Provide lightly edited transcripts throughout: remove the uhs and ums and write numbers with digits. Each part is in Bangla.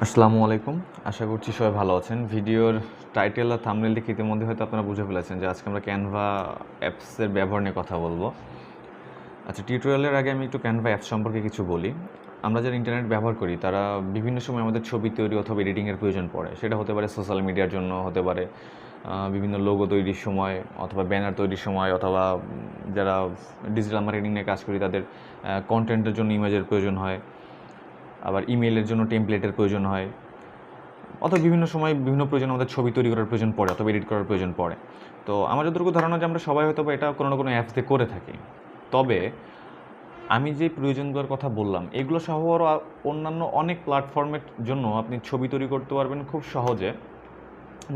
আসসালামু আলাইকুম। আশা করছি সবাই ভালো আছেন। ভিডিওর টাইটেল আর থাম্বনেল দেখে ইতিমধ্যে হয়তো আপনারা বুঝে ফেলেছেন যে আজকে আমরা ক্যানভা অ্যাপসের ব্যবহার নিয়ে কথা বলবো। আচ্ছা, টিউটোরিয়ালের আগে আমি একটু ক্যানভা অ্যাপস সম্পর্কে কিছু বলি। আমরা যারা ইন্টারনেট ব্যবহার করি তারা বিভিন্ন সময় আমাদের ছবি তৈরি অথবা এডিটিংয়ের প্রয়োজন পড়ে। সেটা হতে পারে সোশ্যাল মিডিয়ার জন্য, হতে পারে বিভিন্ন লোগো তৈরির সময়, অথবা ব্যানার তৈরির সময়, অথবা যারা ডিজিটাল মার্কেটিং নিয়ে কাজ করি তাদের কন্টেন্টের জন্য ইমেজের প্রয়োজন হয়, আবার ইমেইলের জন্য টেমপ্লেটের প্রয়োজন হয়, অথবা বিভিন্ন সময় বিভিন্ন প্রয়োজন আমাদের ছবি তৈরি করার প্রয়োজন পড়ে অথবা এডিট করার প্রয়োজন পড়ে। তো আমার যতটুকু ধারণা যে আমরা সবাই হয়তো এটা কোনো না কোনো অ্যাপস দিয়ে করে থাকি। তবে আমি যে প্রয়োজনগুলোর কথা বললাম এগুলো সহ আরও অন্যান্য অনেক প্ল্যাটফর্মের জন্য আপনি ছবি তৈরি করতে পারবেন খুব সহজে,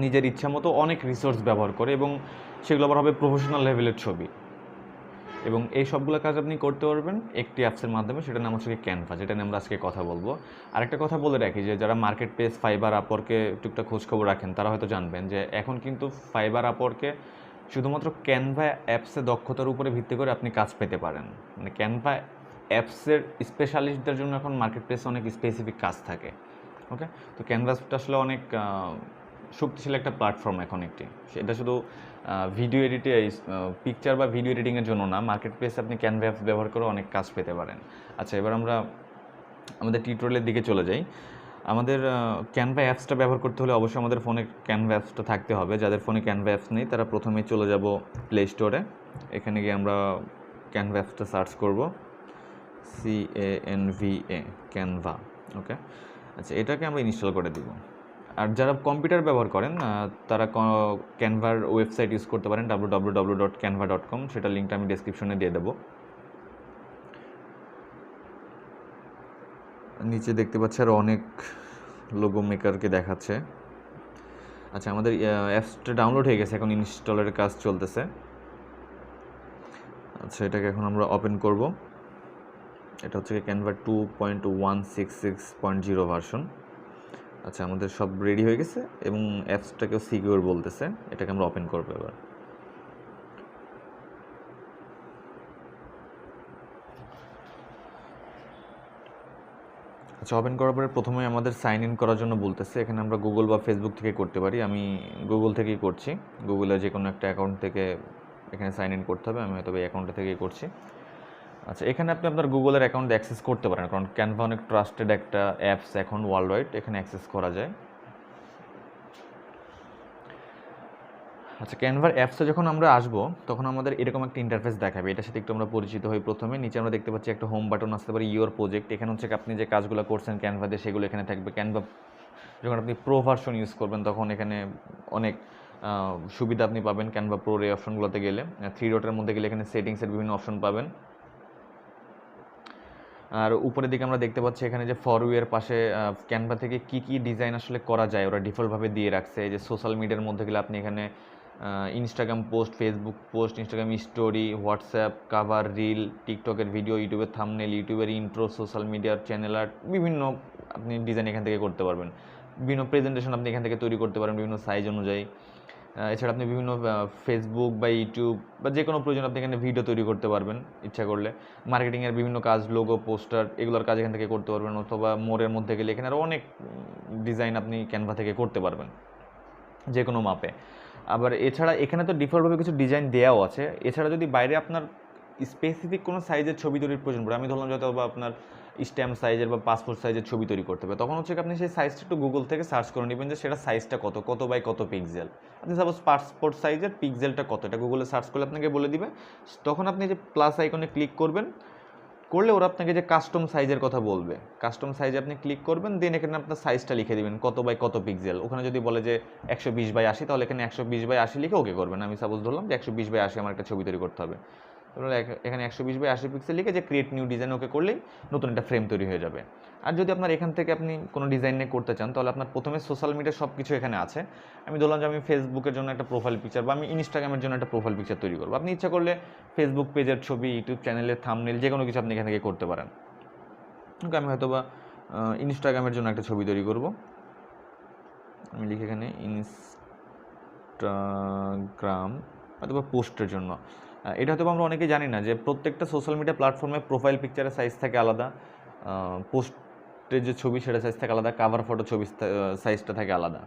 নিজের ইচ্ছা মতো অনেক রিসোর্স ব্যবহার করে, এবং সেগুলো আবার হবে প্রফেশনাল লেভেলের ছবি। এবং এই সবগুলো কাজ আপনি করতে পারবেন একটি অ্যাপসের মাধ্যমে, সেটার নাম হচ্ছে ক্যানভা, যেটা নিয়ে আমরা আজকে কথা বলবো। আরেকটা কথা বলে রাখি যে যারা মার্কেট প্লেস, ফাইবার, আপওয়ার্কে টুকটাক খোঁজখবর রাখেন তারা হয়তো জানবেন যে এখন কিন্তু ফাইবার, আপওয়ার্কে শুধুমাত্র ক্যানভা অ্যাপসে দক্ষতার উপরে ভিত্তি করে আপনি কাজ পেতে পারেন। মানে ক্যানভা অ্যাপসের স্পেশালিস্টদের জন্য এখন মার্কেট প্লেসে অনেক স্পেসিফিক কাজ থাকে। ওকে, তো ক্যানভাসটা আসলে অনেক শক্তিশালী একটা প্ল্যাটফর্ম এখন একটি। সেটা শুধু ভিডিও এডিটে, পিকচার বা ভিডিও এডিটিংয়ের জন্য না, মার্কেট প্লেসে আপনি ক্যানভা অ্যাপস ব্যবহার করে অনেক কাজ পেতে পারেন। আচ্ছা, এবার আমরা আমাদের টিউটোরিয়ালের দিকে চলে যাই। আমাদের ক্যানভা অ্যাপসটা ব্যবহার করতে হলে অবশ্যই আমাদের ফোনে ক্যানভা অ্যাপসটা থাকতে হবে। যাদের ফোনে ক্যানভা অ্যাপস নেই তারা প্রথমেই চলে যাব প্লে স্টোরে। এখানে গিয়ে আমরা ক্যানভা অ্যাপসটা সার্চ করব, CANVA, ক্যানভা। ওকে, আচ্ছা, এটাকে আমরা ইনস্টল করে দিব। আর যারা কম্পিউটার ব্যবহার করেন তারা ক্যানভার ওয়েবসাইট ইউজ করতে পারেন, www.canva.com। সেটার লিঙ্কটা আমি ডেসক্রিপশনে দিয়ে দেবো। নিচে দেখতে পাচ্ছি আরও অনেক লোগো মেকারকে দেখাচ্ছে। আচ্ছা, আমাদের অ্যাপসটা ডাউনলোড হয়ে গেছে, এখন ইনস্টলের কাজ চলতেছে। আচ্ছা, এটাকে এখন আমরা ওপেন করব। এটা হচ্ছে ক্যানভা 2.166.0 ভার্সন। আচ্ছা, আমাদের সব রেডি হয়ে গেছে এবং অ্যাপসটাকেও সিকিউর বলতেছে। এটাকে আমরা ওপেন করবো এবার। আচ্ছা, ওপেন করার পরে প্রথমে আমাদের সাইন ইন করার জন্য বলতেছে। এখানে আমরা গুগল বা ফেসবুক থেকে করতে পারি। আমি গুগল থেকেই করছি। গুগলে যে কোনো একটা অ্যাকাউন্ট থেকে এখানে সাইন ইন করতে হবে। আমি হয়তো এই অ্যাকাউন্টটা থেকেই করছি। আচ্ছা, এখানে আপনি আপনার গুগলের অ্যাকাউন্ট অ্যাক্সেস করতে পারেন, কারণ ক্যানভা অনেক ট্রাস্টেড একটা অ্যাপস এখন ওয়ার্ল্ড ওয়াইড, এখানে অ্যাক্সেস করা যায়। আচ্ছা, ক্যানভার অ্যাপসে যখন আমরা আসবো তখন আমাদের এরকম একটা ইন্টারফেস দেখাবে। এটার সাথে একটু আমরা পরিচিত হই। প্রথমে নিচে আমরা দেখতে পাচ্ছি একটা হোম বাটন আসতে পারে, ইওর প্রজেক্ট। এখানে হচ্ছে আপনি যে কাজগুলো করছেন ক্যানভা দিয়ে সেগুলো এখানে থাকবে। ক্যানভা যখন আপনি প্রো ভার্সন ইউজ করবেন তখন এখানে অনেক সুবিধা আপনি পাবেন। ক্যানভা প্রোর এই অপশনগুলোতে গেলে, 3 ডটের মধ্যে গেলে এখানে সেটিংসের বিভিন্ন অপশন পাবেন। আর উপরের দিকে আমরা দেখতে পাচ্ছি এখানে যে ফর ইউ এর পাশে ক্যানভা থেকে কী কী ডিজাইন আসলে করা যায় ওরা ডিফল্টভাবে দিয়ে রাখছে। এই যে সোশ্যাল মিডিয়ার মধ্যে গেলে আপনি এখানে Instagram post, Facebook post, Instagram story, WhatsApp cover, reel, টিকটকের ভিডিও, ইউটিউবের থাম্বনেল, ইউটিউবের ইন্ট্রো, সোশ্যাল মিডিয়ার চ্যানেল আর্ট, বিভিন্ন আপনি ডিজাইন এখান থেকে করতে পারবেন। বিভিন্ন প্রেজেন্টেশন আপনি এখান থেকে তৈরি করতে পারেন বিভিন্ন সাইজ অনুযায়ী। এছাড়া আপনি বিভিন্ন ফেসবুক বা ইউটিউব বা যে কোনো প্রয়োজন আপনি এখানে ভিডিও তৈরি করতে পারবেন ইচ্ছা করলে। মার্কেটিংয়ের বিভিন্ন কাজ, লোগো, পোস্টার, এগুলোর কাজ এখান থেকে করতে পারবেন। অথবা মোরের মধ্যে গেলে এখানে আরও অনেক ডিজাইন আপনি ক্যানভা থেকে করতে পারবেন যে কোনো মাপে। আবার এছাড়া এখানে তো ডিফল্টভাবে কিছু ডিজাইন দেওয়াও আছে। এছাড়া যদি বাইরে আপনার স্পেসিফিক কোনো সাইজের ছবি তৈরির প্রয়োজন পড়ে, আমি ধরলাম যত বা আপনার স্ট্যাম্প সাইজের বা পাসপোর্ট সাইজের ছবি তৈরি করতে হবে, তখন হচ্ছে আপনি সেই সাইজটা একটু গুগল থেকে সার্চ করে নেবেন যে সেটা সাইজটা কত, কত বাই কত পিক্সেল। আপনি সাপোজ পাসপোর্ট সাইজের পিক্সেলটা কত, এটা গুগলে সার্চ করলে আপনাকে বলে দিবে। তখন আপনি যে প্লাস আইকনে ক্লিক করবেন, করলে ওরা আপনাকে যে কাস্টম সাইজের কথা বলবে, কাস্টম সাইজে আপনি ক্লিক করবেন, দেন এখানে আপনার সাইজটা লিখে দেবেন কত বাই কত পিক্সেল। ওখানে যদি বলে যে 120/80, তাহলে এখানে 120/80 লিখে ওকে করবেন। আমি সাপোজ ধরলাম যে 120/80 আমার একটা ছবি তৈরি করতে হবে, তাহলে এখানে 120/80 পিক্সেল লিখে যে ক্রিয়েট নিউ ডিজাইন ওকে করলেই নতুন একটা ফ্রেম তৈরি হয়ে যাবে। আর যদি আপনার এখান থেকে আপনি কোনো ডিজাইন নিয়ে করতে চান, তাহলে আপনার প্রথমে সোশ্যাল মিডিয়া সব কিছু এখানে আছে। আমি ধরলাম যে আমি ফেসবুকের জন্য একটা প্রোফাইল পিকচার বা আমি ইনস্টাগ্রামের জন্য একটা প্রোফাইল পিকচার তৈরি করবো। আপনি ইচ্ছা করলে ফেসবুক পেজের ছবি, ইউটিউব চ্যানেলের থাম্বনেল, যে কোনো কিছু আপনি এখান থেকে করতে পারেন। ওকে, আমি হয়তো বা ইনস্টাগ্রামের জন্য একটা ছবি তৈরি করব। আমি লিখে এখানে ইনস্টাগ্রাম, হয়তো বা পোস্টের জন্য। এটা হয়তো আমরা অনেকেই জানি না যে প্রত্যেকটা সোশ্যাল মিডিয়া প্ল্যাটফর্মে প্রোফাইল পিকচারের সাইজ থাকে আলাদা, পোস্ট পোস্টের যে ছবি সেটা সাইজ থাকে আলাদা, কাভার ফটো ছবি সাইজটা থাকে আলাদা।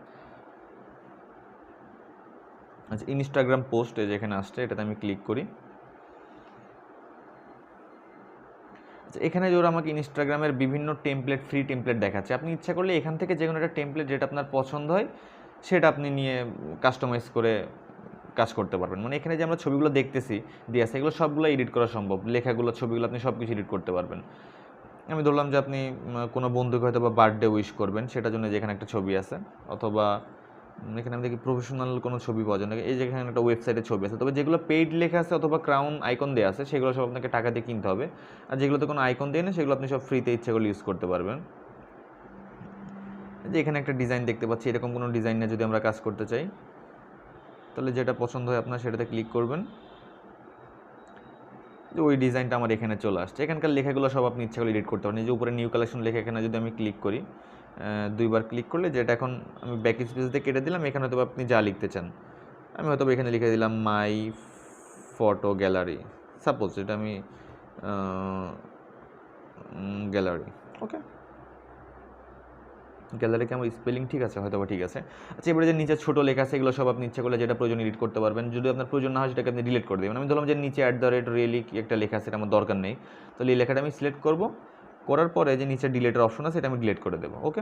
আচ্ছা, ইনস্টাগ্রাম পোস্ট যেখানে আসছে এটাতে আমি ক্লিক করি। আচ্ছা, এখানে যে ওরা আমাকে ইনস্টাগ্রামের বিভিন্ন টেমপ্লেট, ফ্রি টেমপ্লেট দেখাচ্ছে। আপনি ইচ্ছা করলে এখান থেকে যে কোনো একটা টেমপ্লেট যেটা আপনার পছন্দ হয় সেটা আপনি নিয়ে কাস্টমাইজ করে কাজ করতে পারবেন। মানে এখানে যে আমরা ছবিগুলো দেখতেছি দিয়ে আছে, এগুলো সবগুলো এডিট করা সম্ভব। লেখাগুলো, ছবিগুলো আপনি সব কিছু এডিট করতে পারবেন। আমি ধরলাম যে আপনি কোনো বন্ধুকে হয়তো বা বার্থডে উইশ করবেন, সেটার জন্য যেখানে একটা ছবি আছে, অথবা এখানে আমি দেখি প্রফেশনাল কোনো ছবি পাওয়া যায় না, এই যেখানে একটা ওয়েবসাইটের ছবি আছে। তবে যেগুলো পেইড লেখা আছে অথবা ক্রাউন আইকন দেওয়া আছে সেগুলো সব আপনাকে টাকা দিয়ে কিনতে হবে। আর যেগুলোতে কোনো আইকন দেয় না সেগুলো আপনি সব ফ্রিতে ইচ্ছে করলে ইউজ করতে পারবেন। যে এখানে একটা ডিজাইন দেখতে পাচ্ছি, এরকম কোনো ডিজাইন নিয়ে যদি আমরা কাজ করতে চাই তাহলে যেটা পছন্দ হয় আপনার সেটাতে ক্লিক করবেন। যে ওই ডিজাইনটা আমার এখানে চলে আসছে। এখানকার লেখাগুলো সব আপনি ইচ্ছা করলে এডিট করতে পারেন। এই যে উপরে নিউ কালেকশন লেখা, এখানে যদি আমি ক্লিক করি, দুইবার ক্লিক করলে যেটা এখন আমি ব্যাক স্পেস দিয়ে কেটে দিলাম, এখানে হয়তো আপনি যা লিখতে চান, আমি হয়তো এখানে লিখে দিলাম মাই ফটো গ্যালারি, সাপোজ এটা আমি গ্যালারি। ওকে, গ্যালারিকে আমার স্পেলিং ঠিক আছে, হয়তো ঠিক আছে। আচ্ছা, এবারে যে নিচে ছোটো লেখা আছে এগুলো সব আপনি ইচ্ছা করলে যেটা প্রয়োজন এডিট করতে পারবেন। যদি আপনার প্রয়োজন না হয় সেটাকে আপনি ডিলিট করে দেবেন। আমি ধরলাম যে নিচে @really একটা লেখা আছে, এটা আমার দরকার নেই, তাহলে এই লেখাটা আমি সিলেক্ট করব, করার পরে যে নিচে ডিলেটের অপশন আছে এটা আমি ডিলিট করে দেবো। ওকে,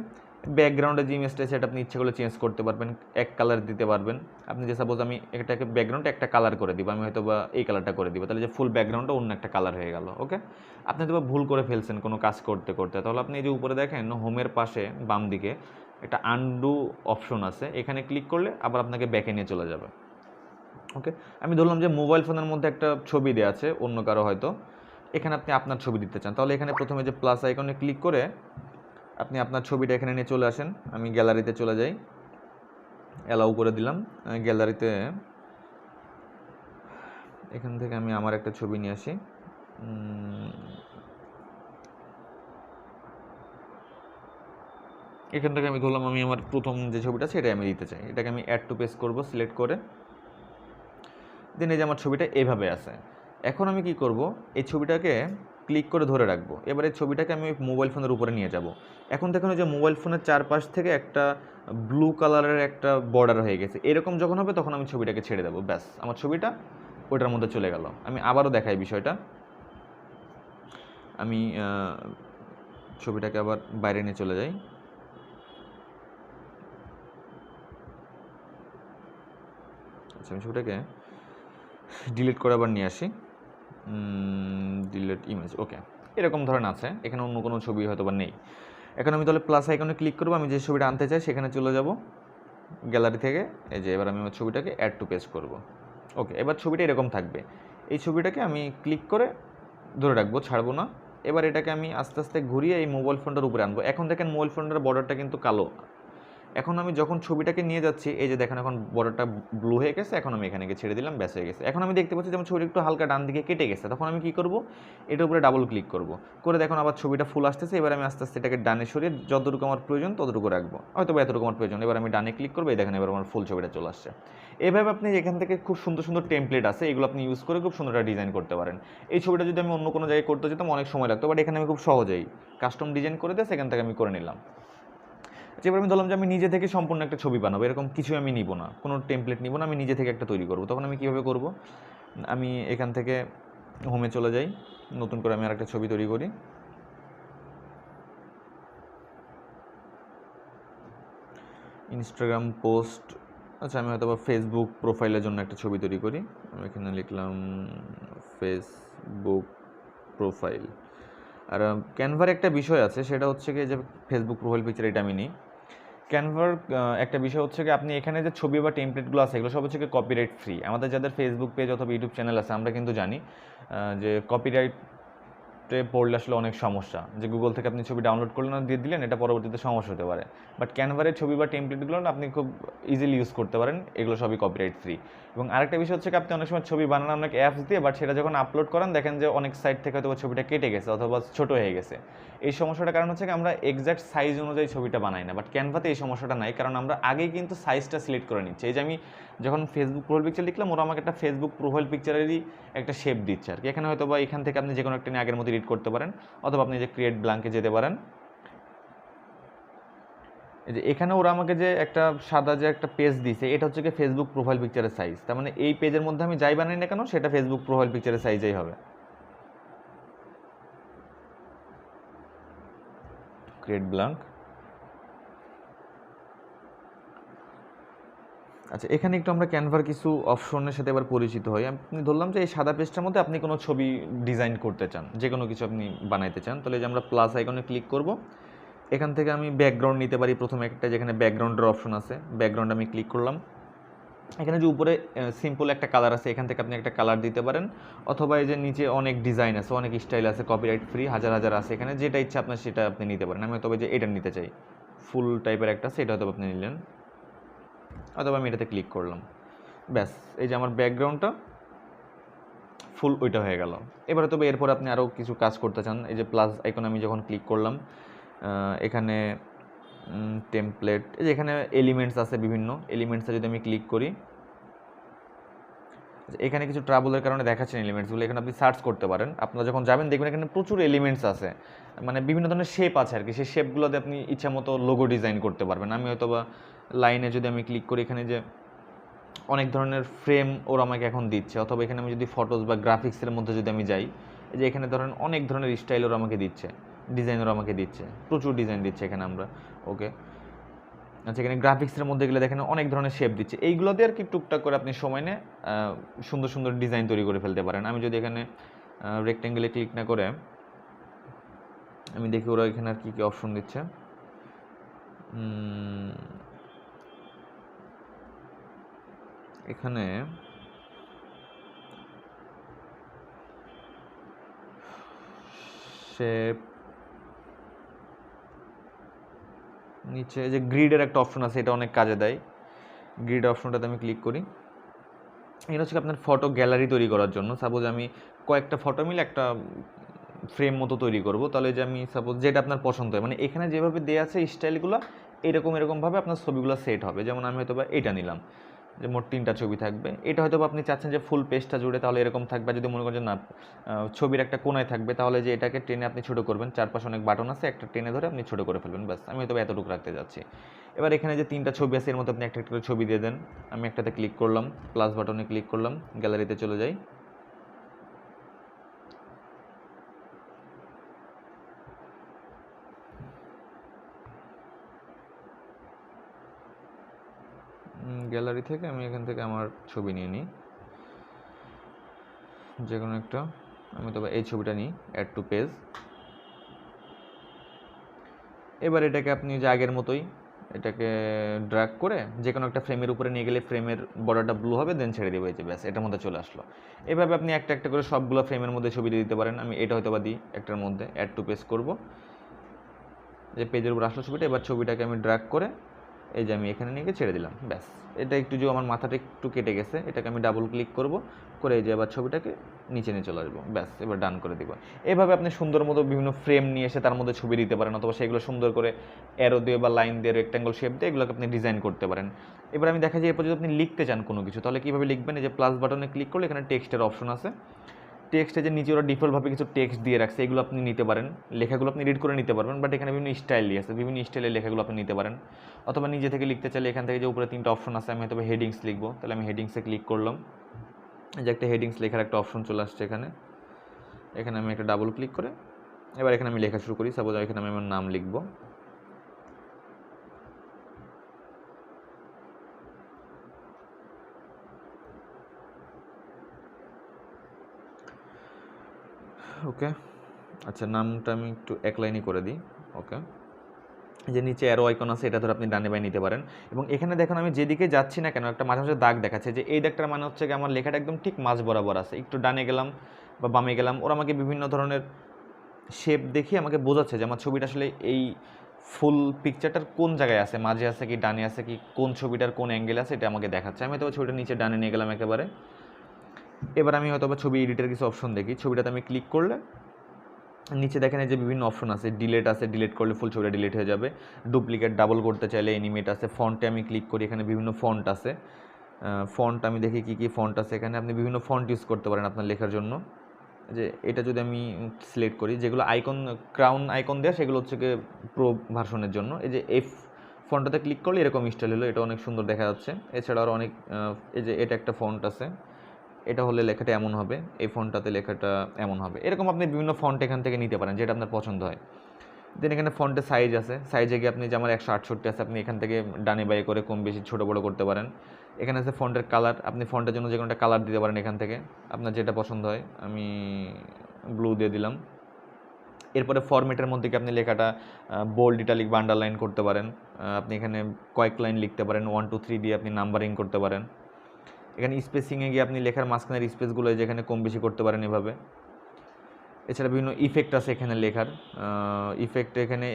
ব্যাকগ্রাউন্ডে যে ইমেজটা আছে সেটা আপনি ইচ্ছা করলে চেঞ্জ করতে পারবেন, এক কালার দিতে পারবেন। আপনি যে সাপোজ আমি এটাকে ব্যাকগ্রাউন্ডে একটা কালার করে দিব, আমি হয়তো বা এই কালারটা করে দিব, তাহলে যে ফুল ব্যাকগ্রাউন্ডটা অন্য একটা কালার হয়ে গেল। ওকে, আপনি হয়তো ভুল করে ফেলছেন কোনো কাজ করতে করতে, তাহলে আপনি এই যে উপরে দেখেন হোমের পাশে বাম দিকে একটা আনডু অপশন আছে, এখানে ক্লিক করলে আবার আপনাকে ব্যাকে নিয়ে চলে যাবে। ওকে, আমি ধরলাম যে মোবাইল ফোনের মধ্যে একটা ছবি দেওয়া আছে অন্য কারো, হয়তো এখানে আপনি আপনার ছবি দিতে চান, তাহলে এখানে প্রথমে যে প্লাস আইকনে ক্লিক করে আপনি আপনার ছবিটা এখানে নিয়ে চলে আসেন। আমি গ্যালারিতে চলে যাই, অ্যালাউ করে দিলাম। গ্যালারিতে এখান থেকে আমি আমার একটা ছবি নিয়ে আসি। এখান থেকে আমি ধরলাম আমি আমার প্রথম যে ছবিটা আছে এটাই আমি দিতে চাই, এটাকে আমি অ্যাড টু পেজ করব, সিলেক্ট করে দেন এই যে আমার ছবিটা এভাবে আছে। এখন আমি কি করব, এই ছবিটাকে ক্লিক করে ধরে রাখবো। এবার এই ছবিটাকে আমি মোবাইল ফোনের উপরে নিয়ে যাব। এখন দেখুন যে মোবাইল ফোনের চারপাশ থেকে একটা ব্লু কালারের একটা বর্ডার হয়ে গেছে, এরকম যখন হবে তখন আমি ছবিটাকে ছেড়ে দেবো, ব্যাস আমার ছবিটা ওইটার মধ্যে চলে গেল। আমি আবারও দেখাই বিষয়টা, আমি ছবিটাকে আবার বাইরে নিয়ে চলে যাই। আচ্ছা, আমি ছবিটাকে ডিলিট করে আবার নিয়ে আসি, ডিলিট ইমেজ। ওকে, এরকম ধরেন আছে, এখানে অন্য কোনো ছবি হয়তো বা নেই। এখন আমি তাহলে প্লাস আইকনে ক্লিক করবো, আমি যে ছবিটা আনতে চাই সেখানে চলে যাব গ্যালারি থেকে। এই যে এবার আমি আমার ছবিটাকে অ্যাড টু পেজ করব। ওকে, এবার ছবিটা এরকম থাকবে। এই ছবিটাকে আমি ক্লিক করে ধরে রাখবো, ছাড়বো না। এবার এটাকে আমি আস্তে আস্তে ঘুরিয়ে এই মোবাইল ফোনটার উপরে আনবো। এখন দেখেন মোবাইল ফোনটার বর্ডারটা কিন্তু কালো। এখন আমি যখন ছবিটাকে নিয়ে যাচ্ছি, এই যে দেখেন এখন বর্ডারটা ব্লু হয়ে গেছে, এখন আমি এখানে ছেড়ে দিলাম, ব্যাস হয়ে গেছে। এখন আমি দেখতে পাচ্ছি যেমন ছবিটা একটু হালকা ডান দিকে কেটে গেছে, তখন আমি কী করবো, এটার উপরে ডাবল ক্লিক করবো, করে দেখুন আবার ছবিটা ফুল আসতেছে। এবার আমি আস্তে আস্তে এটাকে ডানে সরিয়ে যতটুকু আমার প্রয়োজন ততটুকু রাখবো, হয়তো বা এতটুকু আমার প্রয়োজন। এবার আমি ডানে ক্লিক করবো, এই দেখেন এবার আমার ফুল ছবিটা চলে আসছে। এভাবে আপনি এখান থেকে খুব সুন্দর সুন্দর টেমপ্লেট আছে, এগুলো আপনি ইউজ করে খুব সুন্দর একটা ডিজাইন করতে পারেন। এই ছবিটা যদি আমি অন্য কোনো জায়গায় করতে যেতাম অনেক সময় লাগতো, বাট এখানে আমি খুব সহজেই কাস্টম ডিজাইন করে দিয়ে সেখান থেকে আমি করে নিলাম। এবার আমি ধরলাম যে আমি নিজে থেকে সম্পূর্ণ একটা ছবি বানাবো, এরকম কিছু আমি নিব না, কোনো টেমপ্লেট নিব না, আমি নিজে থেকে একটা তৈরি করব। তখন আমি কীভাবে করব, আমি এখান থেকে হোমে চলে যাই, নতুন করে আমি আরেকটা ছবি তৈরি করি। ইনস্টাগ্রাম পোস্ট, আচ্ছা আমি হয়তো বা ফেসবুক প্রোফাইলের জন্য একটা ছবি তৈরি করি। আমি এখানে লিখলাম ফেসবুক প্রোফাইল। আর ক্যানভার একটা বিষয় আছে, সেটা হচ্ছে কি যে ফেসবুক প্রোফাইল পিকচার এটা আমি নিই। ক্যানভার একটা বিষয় হচ্ছে কি, আপনি এখানে যে ছবি বা টেমপ্লেটগুলো আছে এগুলো সব হচ্ছে কি কপিরাইট ফ্রি। আমাদের যাদের ফেসবুক পেজ অথবা ইউটিউব চ্যানেল আছে আমরা কিন্তু জানি যে কপিরাইটে পড়লে আসলে অনেক সমস্যা, যে গুগল থেকে আপনি ছবি ডাউনলোড করলেন না দিয়ে দিলেন, এটা পরবর্তীতে সমস্যা হতে পারে। বাট ক্যানভারের ছবি বা টেমপ্লেটগুলো আপনি খুব ইজিলি ইউজ করতে পারেন, এগুলো সবই কপিরাইট ফ্রি। এবং আরেকটা বিষয় হচ্ছে কি, আপনি অনেক সময় ছবি বানান অনেক অ্যাপস দিয়ে, বাট সেটা যখন আপলোড করেন দেখেন যে অনেক সাইট থেকে হয়তো ছবিটা কেটে গেছে অথবা ছোটো হয়ে গেছে। এই সমস্যাটার কারণ হচ্ছে কি, আমরা এক্স্যাক্ট সাইজ অনুযায়ী ছবিটা বানাই না। বাট ক্যানভাতে এই সমস্যাটা নাই, কারণ আমরা আগেই কিন্তু সাইজটা সিলেক্ট করে নিচ্ছি। এই যে আমি যখন ফেসবুক প্রোফাইল পিকচার লিখলাম, ওরা আমাকে একটা ফেসবুক প্রোফাইল পিকচারেরই একটা শেপ দিচ্ছে আর কি। এখানে হয়তো বা এখান থেকে আপনি যে কোনো একটা নিয়ে আগের মতো এডিট করতে পারেন, অথবা আপনি যে ক্রিয়েট ব্ল্যাঙ্কে যেতে পারেন, এই যে এখানে ওরা আমাকে যে একটা সাদা যে একটা পেজ দিছে, এটা হচ্ছে কি ফেসবুক প্রোফাইল পিকচারের সাইজ। তার মানে এই পেজের মধ্যে আমি যাই বানাই না কেন সেটা ফেসবুক প্রোফাইল পিকচারের সাইজেই হবে। Create blank. আচ্ছা, এখানে একটু আমরা ক্যানভার কিছু অপশনের সাথে এবার পরিচিত হই। আপনি ধরলাম যে এই সাদা পেজটার মধ্যে আপনি কোনো ছবি ডিজাইন করতে চান, যে কোনো কিছু আপনি বানাইতে চান, তাহলে যে আমরা প্লাস আইকনে ক্লিক করব। এখান থেকে আমি ব্যাকগ্রাউন্ড নিতে পারি প্রথমে একটা, যেখানে ব্যাকগ্রাউন্ডের অপশন আছে, ব্যাকগ্রাউন্ড আমি ক্লিক করলাম। এখানে যে উপরে সিম্পল একটা কালার আছে, এখান থেকে আপনি একটা কালার দিতে পারেন, অথবা এই যে নিচে অনেক ডিজাইন আছে, অনেক স্টাইল আছে, কপিরাইট ফ্রি হাজার হাজার আছে, এখানে যেটা ইচ্ছা আপনার সেটা আপনি নিতে পারেন। আমি তবে যে এটা নিতে চাই, ফুল টাইপের একটা, সেটা হয়তো আপনি নিলেন, অথবা আমি এটাতে ক্লিক করলাম, ব্যাস এই যে আমার ব্যাকগ্রাউন্ডটা ফুল ওইটা হয়ে গেল। এবারে তবে এরপর আপনি আরও কিছু কাজ করতে চান, এই যে প্লাস আইকন আমি যখন ক্লিক করলাম, এখানে টেমপ্লেট, এই যে এখানে এলিমেন্টস আছে, বিভিন্ন এলিমেন্টসে যদি আমি ক্লিক করি, এখানে কিছু ট্রাবলের কারণে দেখাচ্ছেন এলিমেন্টসগুলো, এখানে আপনি সার্চ করতে পারেন। আপনারা যখন যাবেন দেখবেন এখানে প্রচুর এলিমেন্টস আছে, মানে বিভিন্ন ধরনের শেপ আছে আর কি, সেই শেপগুলোতে আপনি ইচ্ছা মতো লোগো ডিজাইন করতে পারবেন। আমি হয়তো বা লাইনে যদি আমি ক্লিক করি, এখানে যে অনেক ধরনের ফ্রেম ওরা আমাকে এখন দিচ্ছে, অথবা এখানে আমি যদি ফটোস বা গ্রাফিক্সের মধ্যে যদি আমি যাই, এই যে এখানে ধরেন অনেক ধরনের স্টাইল ওরা আমাকে দিচ্ছে, ডিজাইন ওরা আমাকে দিচ্ছে, প্রচুর ডিজাইন দিচ্ছে এখানে আমরা। ওকে, আচ্ছা, এখানে গ্রাফিক্সের মধ্যে গেলে দেখেন অনেক ধরনের শেপ দিচ্ছে, এইগুলো দিয়ে আর কি টুকটাক করে আপনি সময় নিয়ে সুন্দর সুন্দর ডিজাইন তৈরি করে ফেলতে পারেন। আমি যদি এখানে রেক্টেঙ্গেলে ক্লিক না করে আমি দেখি ওরা এখানে আর কী কী অপশন দিচ্ছে। এখানে শেপ, নিচে যে গ্রিডের একটা অপশন আছে, এটা অনেক কাজে দেয়। গ্রিড অপশনটাতে আমি ক্লিক করি। এটা হচ্ছে আপনার ফটো গ্যালারি তৈরি করার জন্য। সাপোজ আমি কয়েকটা ফটো মিলে একটা ফ্রেম মতো তৈরি করব, তাহলে যে আমি সাপোজ যেটা আপনার পছন্দ হয়, মানে এখানে যেভাবে দেওয়া আছে স্টাইলগুলো, এরকমভাবে আপনার ছবিগুলো সেট হবে। যেমন আমি হয়তো বা এটা নিলাম, যে মোট 3টা ছবি থাকবে, এটা হয়তো আপনি চাচ্ছেন যে ফুল পেজটা জুড়ে, তাহলে এরকম থাকবে। যদি মনে করেন যে না, ছবির একটা কোনায় থাকবে, তাহলে যে এটাকে টেনে আপনি ছোটো করবেন, চারপাশে অনেক বাটন আছে, একটা টেনে ধরে আপনি ছোটো করে ফেলবেন, ব্যাস। আমি হয়তো এতটুকু রাখতে যাচ্ছি। এবার এখানে যে 3টা ছবি আছে, এর মধ্যে আপনি একটা একটা করে ছবি দিয়ে দেন। আমি একটাতে ক্লিক করলাম, প্লাস বাটনে ক্লিক করলাম, গ্যালারিতে চলে যাই। গ্যালারি থেকে আমি এখান থেকে আমার ছবি নিয়ে নিই, যে কোনো একটা। আমি তবে এই ছবিটা নিই, অ্যাড টু পেজ। এবার এটাকে আপনি যে আগের মতোই এটাকে ড্র্যাগ করে যে কোনো একটা ফ্রেমের উপরে নিয়ে গেলে ফ্রেমের বর্ডারটা ব্লু হবে, দেন ছেড়ে দেবো, এই যে ব্যাস এটার মধ্যে চলে আসলো। এভাবে আপনি একটা একটা করে সবগুলো ফ্রেমের মধ্যে ছবি দিয়ে দিতে পারেন। আমি এটা হয়তো বা দিই একটার মধ্যে, অ্যাড টু পেজ করব, যে পেজের উপর আসলো ছবিটা। এবার ছবিটাকে আমি ড্র্যাগ করে এই যে আমি এখানে নিয়ে গিয়ে ছেড়ে দিলাম, ব্যাস। এটা একটু যে আমার মাথাটা একটু কেটে গেছে, এটাকে আমি ডাবল ক্লিক করব, করে এই যে আবার ছবিটাকে নিচে নিয়ে চলে আসবো, ব্যাস এবার ডান করে দিব। এভাবে আপনি সুন্দর মতো বিভিন্ন ফ্রেম নিয়ে এসে তার মধ্যে ছবি দিতে পারেন, অথবা সেগুলো সুন্দর করে অ্যারো দিয়ে বা লাইন দিয়ে রেক্ট্যাঙ্গল শেপ দিয়ে এগুলোকে আপনি ডিজাইন করতে পারেন। এবার আমি দেখা যায় এরপর যদি আপনি লিখতে চান কোনো কিছু, তাহলে কীভাবে লিখবেন? এই যে প্লাস বাটনে ক্লিক করলে এখানে টেক্সটের অপশন আছে, টেক্সটে যে নিচে ওরা ডিফল্টভাবে কিছু টেক্সট দিয়ে রাখছে, এগুলো আপনি নিতে পারেন, লেখাগুলো আপনি রিড করে নিতে পারবেন। বাট এখানে বিভিন্ন স্টাইল দিয়ে আছে, বিভিন্ন স্টাইলের লেখাগুলো আপনি নিতে পারেন। অথবা নিজে থেকে লিখতে চাইলে এখান থেকে যে উপরে 3টা অপশন আছে, আমি হয়তো হেডিংস লিখবো, তাহলে আমি হেডিংসে ক্লিক করলাম, যে একটা হেডিংস লেখার একটা অপশন চলে আসছে এখানে। এখানে আমি একটা ডাবল ক্লিক করে এবার এখানে আমি লেখা শুরু করি। সাপোজ এখানে আমি আমার নাম লিখবো, ওকে। আচ্ছা, নামটা আমি একটু এক লাইনই করে দিই, ওকে। যে নিচে অ্যারো আইকন আছে, এটা ধরে আপনি ডানে বাই নিতে পারেন। এবং এখানে দেখুন আমি যেদিকে যাচ্ছি না কেন একটা মাঝে মাঝে দাগ দেখাচ্ছে, যে এই দাগটার মানে হচ্ছে কি আমার লেখাটা একদম ঠিক মাঝ বরাবর আছে। একটু ডানে গেলাম বা বামে গেলাম, ওরা আমাকে বিভিন্ন ধরনের শেপ দেখিয়ে আমাকে বোঝাচ্ছে যে আমার ছবিটা আসলে এই ফুল পিকচারটার কোন জায়গায় আছে, মাঝে আছে কি ডানে আছে কি, কোন ছবিটার কোন অ্যাঙ্গেল আছে, এটা আমাকে দেখাচ্ছে। আমি হয়তো ছবিটা নিচে ডানে নিয়ে গেলাম একেবারে। এবার আমি হয়তো ছবি এডিটের কিছু অপশন দেখি, ছবিটাতে আমি ক্লিক করলে নিচে দেখেন যে বিভিন্ন অপশন আছে, ডিলেট আছে, ডিলেট করলে ফুল ছবিটা ডিলিট হয়ে যাবে। ডুপ্লিকেট ডাবল করতে চাইলে এনিমেট আছে। ফন্টে আমি ক্লিক করি, এখানে বিভিন্ন ফন্ট আছে। ফন্ট আমি দেখি কী কী ফন্ট আছে, এখানে আপনি বিভিন্ন ফন্ট ইউজ করতে পারেন আপনার লেখার জন্য। যে এটা যদি আমি সিলেক্ট করি, যেগুলো আইকন ক্রাউন আইকন দেওয়া সেগুলো হচ্ছে গিয়ে প্রো ভার্সনের জন্য। এই যে F4 ফন্টটাতে ক্লিক করলে এরকম স্টাইল হলো, এটা অনেক সুন্দর দেখা যাচ্ছে। এছাড়া আরও অনেক এই যে এটা একটা ফন্ট আছে, এটা হলে লেখাটা এমন হবে, এই ফন্টটাতে লেখাটা এমন হবে। এরকম আপনি বিভিন্ন ফন্ট এখান থেকে নিতে পারেন যেটা আপনার পছন্দ হয়। দেন এখানে ফন্টের সাইজ আছে, সাইজে গিয়ে আপনি যে আমার 168 আছে, আপনি এখান থেকে ডানে বাই করে কম বেশি ছোটো বড়ো করতে পারেন। এখানে আছে ফন্টের কালার, আপনি ফন্টের জন্য যে কোনো একটা কালার দিতে পারেন এখান থেকে, আপনার যেটা পছন্দ হয়। আমি ব্লু দিয়ে দিলাম। এরপরে ফরম্যাটের মধ্যে কি আপনি লেখাটা বোল্ড, ইটালিক বা আন্ডারলাইন করতে পারেন। আপনি এখানে কয়েক লাইন লিখতে পারেন, 1 2 3 দিয়ে আপনি নাম্বারিং করতে পারেন। এখানে স্পেসিংয়ে গিয়ে আপনি লেখার মাঝখানের স্পেসগুলো যেখানে কম বেশি করতে পারেন এভাবে। এছাড়া বিভিন্ন ইফেক্ট আছে এখানে লেখার, ইফেক্ট এখানে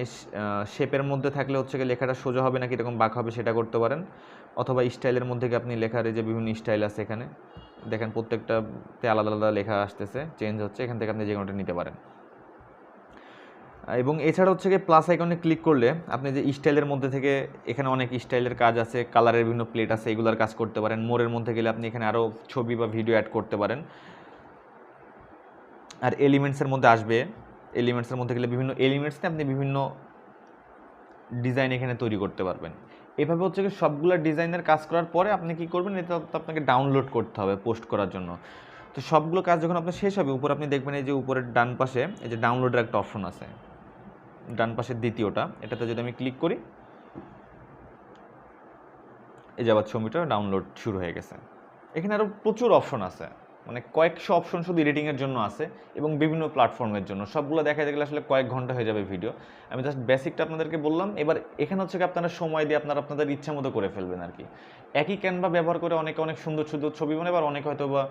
শেপের মধ্যে থাকলে হচ্ছে গিয়ে লেখাটা সোজা হবে নাকি এরকম বাঁক হবে সেটা করতে পারেন, অথবা স্টাইলের মধ্যে গিয়ে আপনি লেখার এই যে বিভিন্ন স্টাইল আছে এখানে দেখেন প্রত্যেকটাতে আলাদা আলাদা লেখা আসতেছে, চেঞ্জ হচ্ছে, এখান থেকে আপনি যে কোনোটা নিতে পারেন। এবং এছাড়া হচ্ছে গিয়ে প্লাস আইকনে ক্লিক করলে আপনি যে স্টাইলের মধ্যে থেকে এখানে অনেক স্টাইলের কাজ আছে, কালারের বিভিন্ন প্লেট আছে, এগুলোর কাজ করতে পারেন। মোড়ের মধ্যে গেলে আপনি এখানে আরও ছবি বা ভিডিও অ্যাড করতে পারেন। আর এলিমেন্টসের মধ্যে আসবে, এলিমেন্টসের মধ্যে গেলে বিভিন্ন এলিমেন্টসকে আপনি বিভিন্ন ডিজাইন এখানে তৈরি করতে পারবেন। এভাবে হচ্ছে কি সবগুলো ডিজাইনের কাজ করার পরে আপনি কি করবেন, এটা তো আপনাকে ডাউনলোড করতে হবে পোস্ট করার জন্য। তো সবগুলো কাজ যখন আপনার শেষ হবে, উপরে আপনি দেখবেন এই যে উপরের ডান পাশে এই যে ডাউনলোডের একটা অপশন আছে, ডান পাশের দ্বিতীয়টা, এটাতে যদি আমি ক্লিক করি, এই যে আবার ছবিটা ডাউনলোড শুরু হয়ে গেছে। এখানে আরও প্রচুর অপশন আছে, মানে কয়েকশো অপশন শুধু এডিটিংয়ের জন্য আছে এবং বিভিন্ন প্ল্যাটফর্মের জন্য। সবগুলো দেখাতে গেলে আসলে কয়েক ঘন্টা হয়ে যাবে ভিডিও। আমি জাস্ট বেসিকটা আপনাদেরকে বললাম। এবার এখানে হচ্ছে কি আপনারা সময় দিয়ে আপনাদের ইচ্ছা মতো করে ফেলবেন আর কি। একই ক্যানভা ব্যবহার করে অনেকে অনেক সুন্দর সুন্দর ছবি বানায়, এবার অনেকে হয়তো বা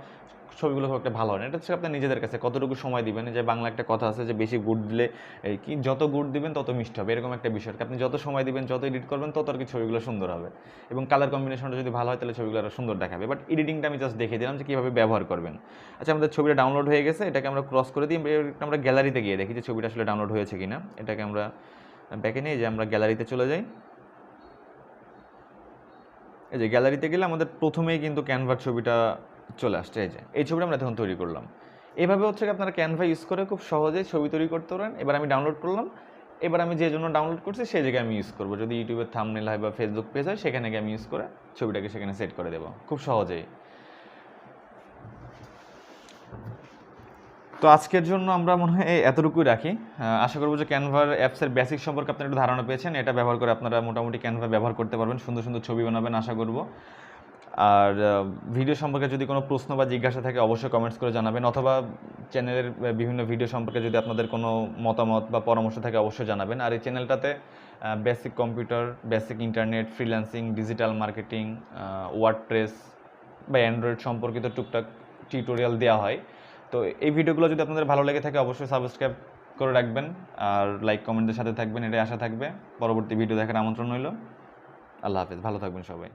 ছবিগুলো খুব একটা ভালো হয় না। এটা হচ্ছে আপনার নিজেদের কাছে কতটুকু সময় দিবেন। যে বাংলা একটা কথা আছে যে বেশি গুড় দিলে এই কি, যত গুড় দিবেন তত মিষ্টি হবে, এরকম একটা বিষয়। আপনি যত সময় দিবেন, যত এডিট করবেন, তত আর কি ছবিগুলো সুন্দর হবে। এবং কালার কম্বিনেশনটা যদি ভালো হয় তাহলে ছবিগুলো আরও সুন্দর দেখাবে। বাট এডিটিংটা আমি জাস্ট দেখিয়ে দিলাম যে কীভাবে ব্যবহার করবেন। আচ্ছা, আমাদের ছবিটা ডাউনলোড হয়ে গেছে, এটাকে আমরা ক্রস করে দিই, আমরা গ্যালারিতে গিয়ে দেখি যে ছবিটা আসলে ডাউনলোড হয়েছে কিনা। এটাকে আমরা ব্যাকে নিয়ে যে আমরা গ্যালারিতে চলে যাই। এই যে গ্যালারিতে গেলে আমাদের প্রথমেই কিন্তু ক্যানভার ছবিটা চলে আসছে। এই ছবিটা আমরা তখন তৈরি করলাম। এভাবে হচ্ছে আপনারা ক্যানভা ইউজ করে খুব সহজেই ছবি তৈরি করতে পারেন। এবার আমি ডাউনলোড করলাম, এবার আমি যে জন্য ডাউনলোড করছি সেই জায়গায় আমি ইউজ করবো। যদি ইউটিউবের থাম্বনেল হয় বা ফেসবুক পেজ হয়, সেখানে গিয়ে আমি ইউজ করে ছবিটাকে সেখানে সেট করে দেবো খুব সহজেই। তো আজকের জন্য আমরা মনে হয় এতটুকুই রাখি। আশা করবো যে ক্যানভার অ্যাপসের বেসিক সম্পর্কে আপনারা একটু ধারণা পেয়েছেন। এটা ব্যবহার করে আপনারা মোটামুটি ক্যানভা ব্যবহার করতে পারবেন, সুন্দর সুন্দর ছবি বানাবেন আশা করব। আর ভিডিও সম্পর্কে যদি কোনো প্রশ্ন বা জিজ্ঞাসা থাকে অবশ্যই কমেন্টস করে জানাবেন, অথবা চ্যানেলের বিভিন্ন ভিডিও সম্পর্কে যদি আপনাদের কোনো মতামত বা পরামর্শ থাকে অবশ্যই জানাবেন। আর এই চ্যানেলটাতে basic computer, basic internet, freelancing, digital marketing, WordPress বা অ্যান্ড্রয়েড সম্পর্কিত টুকটাক টিউটোরিয়াল দেওয়া হয়। তো এই ভিডিওগুলো যদি আপনাদের ভালো লেগে থাকে অবশ্যই সাবস্ক্রাইব করে রাখবেন, আর লাইক কমেন্টের সাথে থাকবেন, এটাই আশা থাকবে। পরবর্তী ভিডিও দেখার আমন্ত্রণ রইল। আল্লাহ হাফেজ, ভালো থাকবেন সবাই।